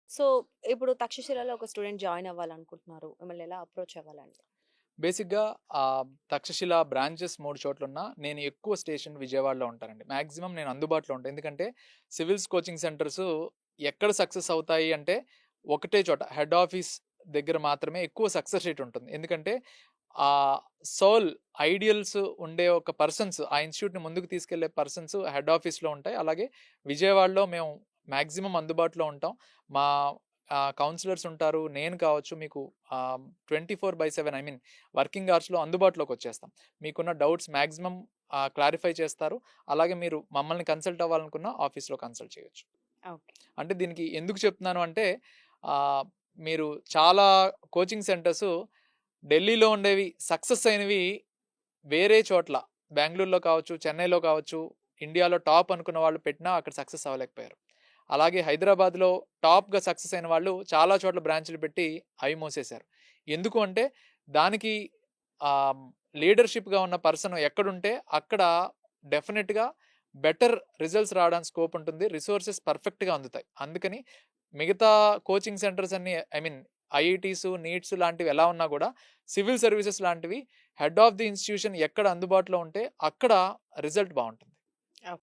So, ఇప్పుడు తక్షశిలలో ఒక student join అవ్వాలనుకుంటున్నారు. మిమ్మల్ని ఎలా అప్రోచ్ అవ్వాలండి? బేసిక్‌గా తక్షశిల బ్రాంచెస్ 3 చోట్లున్నా, నేను ఎక్కువ స్టేషన్ విజయవాడలో ఉంటానండి. మాక్సిమం నేను అందుబాటులో ఉంటా. ఎందుకంటే, సివిల్స్ కోచింగ్ సెంటర్స్ ఎక్కడ సక్సెస్ అవుతాయి అంటే, ఒకటే చోట హెడ్ ఆఫీస్ దగ్గర మాత్రమే ఎక్కువ సక్సెస్ రేట్ ఉంటుంది. ఎందుకంటే, ఆహ్, సోల్ ఐడియల్స్ ఉండే ఒక పర్సన్స్ ఆ ఇన్‌స్టిట్యూట్‌ని ముందుకు తీసుకెళ్ళే పర్సన్స్ హెడ్ ఆఫీస్‌లో ఉంటాయి. అలాగే విజయవాడలో మేము మాక్సిమం అందుబాటులో ఉంటాం. మా కౌన్సిలర్స్ ఉంటారు. నేను కావచ్చు మీకు 24/7 ఐ మీన్ వర్కింగ్ అవర్స్‌లో అందుబాటులోకొచ్చేస్తాం. మీకున్న డౌట్స్ మాక్సిమం క్లారిఫై చేస్తారు. అలాగే మీరు మమ్మల్ని కన్సల్ట్ అవ్వాలనుకున్న ఆఫీస్‌లో కన్సల్ట్ చేయొచ్చు. ఓకే. అంటే దీనికి ఎందుకు చెప్తున్నాను అంటే ఆహ్, మీరు చాలా కోచింగ్ సెంటర్సు ఢిల్లీలో ఉండేవి సక్సెస్ అయినవి వేరే చోట్ల బెంగుళూరులో కావచ్చు, చెన్నైలో కావచ్చు, ఇండియాలో టాప్ అనుకున్న వాళ్ళు పెట్టినా అక్కడ సక్సెస్ అవ్వలేకపోయారు. అలాగే హైదరాబాద్‌లో టాప్‌గా సక్సెస్ అయిన వాళ్ళు చాలా చోట్ల బ్రాంచ్‌లు పెట్టి అవి మూసేశారు. ఎందుకు అంటే దానికి ఆహ్, లీడర్‌షిప్‌గా ఉన్న పర్సన్ ఎక్కడుంటే అక్కడ డెఫినిట్‌గా బెటర్ రిజల్ట్స్ రావడానికి స్కోప్ ఉంటుంది. రిసోర్సెస్ పర్ఫెక్ట్‌గా అందుతాయి. అందుకని మిగతా కోచింగ్ సెంటర్స్ అన్నీ ఐ మీన్ ఐఐటీస్, నీట్స్ లాంటివి ఎలా ఉన్నా గూడా సివిల్ సర్వీసెస్ లాంటివి హెడ్ ఆఫ్ ది ఇన్‌స్టిట్యూషన్ ఎక్కడ అందుబాటులో ఉంటే అక్కడ రిజల్ట్ బావుంటుంది.